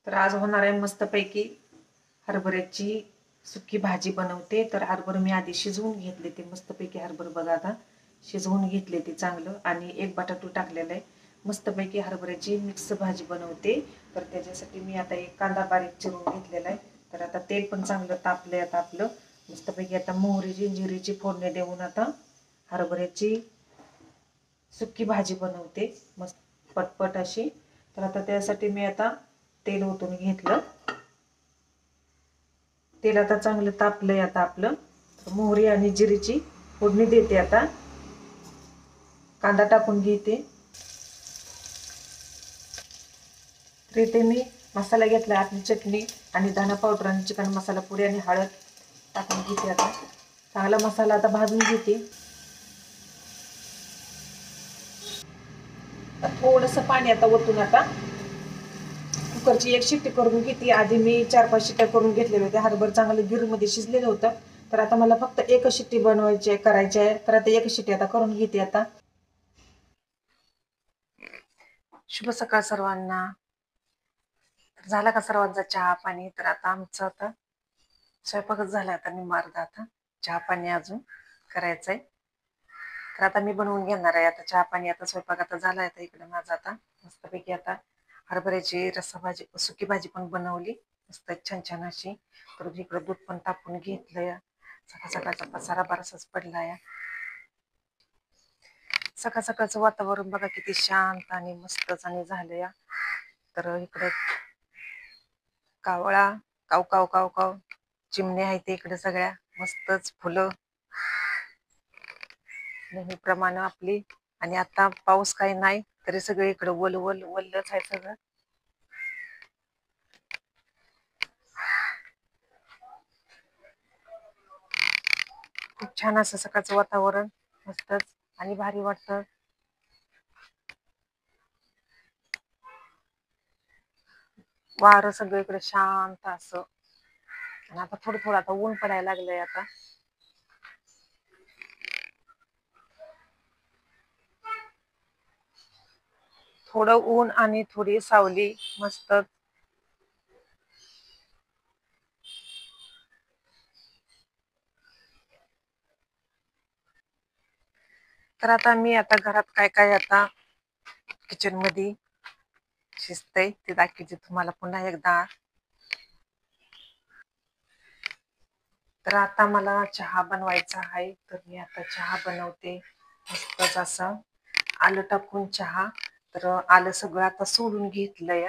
तर आज होणार आहे मस्तपैकी हरभऱ्याची सुकी भाजी बनवते. तर हरभर मी आधी शिजवून घेतले ते मस्तपैकी हरभर बघा आता शिजवून घेतले ते चांगलं आणि एक बटाटू टाकलेलं आहे. मस्तपैकी हरभऱ्याची मिक्स भाजी बनवते. तर त्याच्यासाठी मी आता एक कांदा बारीक चिरून घेतलेला आहे. तर आता तेल पण चांगलं तापलंय आता आपलं. मस्तपैकी आता मोहरीची जिरीची फोडणी देऊन आता हरभऱ्याची सुकी भाजी बनवते मस्त पटपट अशी. तर आता त्यासाठी मी आता तेल ओतून घेतलं. तेल आता चांगलं तापलंय आता आपलं. मोहरी आणि जिरीची फोडणी देते आता. कांदा टाकून घेते. तर इथे मी मसाला घेतला, आपली चटणी आणि धना पावडर आणि चिकन मसाला पुडी आणि हळद टाकून घेते आता. चांगला मसाला आता भाजून घेते. थोडंसं पाणी आता ओतून आता कुकरची एक शिट्टी करून घेते. आधी मी 4-5 शिट्ट्या करून घेतलेल्या होत्या. हरभर चांगलं गिरमध्ये शिजलेलं होतं. तर आता मला फक्त एकच शिट्टी बनवायची आहे, करायची आहे. तर आता एकच शिट्टी आता करून घेते आता. शुभ सकाळ सर्वांना. झाला का सर्वांचा चहा पाणी? तर आता आमचं आता स्वयंपाकच झाला. आता निम्मा अर्धा आता चहा पाणी अजून करायचंय. तर आता मी बनवून घेणार आहे आता चहा पाणी. आता स्वयंपाक आता झाला आता इकडे माझा. आता मस्तपैकी आता हरभऱ्याची रस्साभाजी सुकी भाजी पण बनवली मस्त छान छान अशी. तर इकडं दूध पण तापून घेतलंय. सकाळ सकाळचा पसारा बराचसाच पडलाय. सकाळ सकाळचं वातावरण बघा किती शांत आणि मस्तच आणि झालंय. तर इकडे कावळा काव काव काव काव चिमण्या आहेत इकडे सगळ्या मस्तच फुलं नेहमीप्रमाणे आपली. आणि आता पाऊस काही नाही तरी सगळे इकडे वल्लच आहे सगळं. खूप छान असं सकाळचं वातावरण मस्तच आणि भारी वाटतं. वारं सगळीकडे शांत असं. आणि आता थोडं थोडं आता ऊन पडायला लागलंय आता. थोडं ऊन आणि थोडी सावली मस्त. तर आता मी आता घरात काय काय आता किचन मध्ये शिजतंय ते दाखवते तुम्हाला पुन्हा एकदा. तर आता मला चहा बनवायचा आहे. तर मी आता चहा बनवते मस्तच असं आलं टाकून चहा. तर आलं सगळं आता सोडून घेतलंय.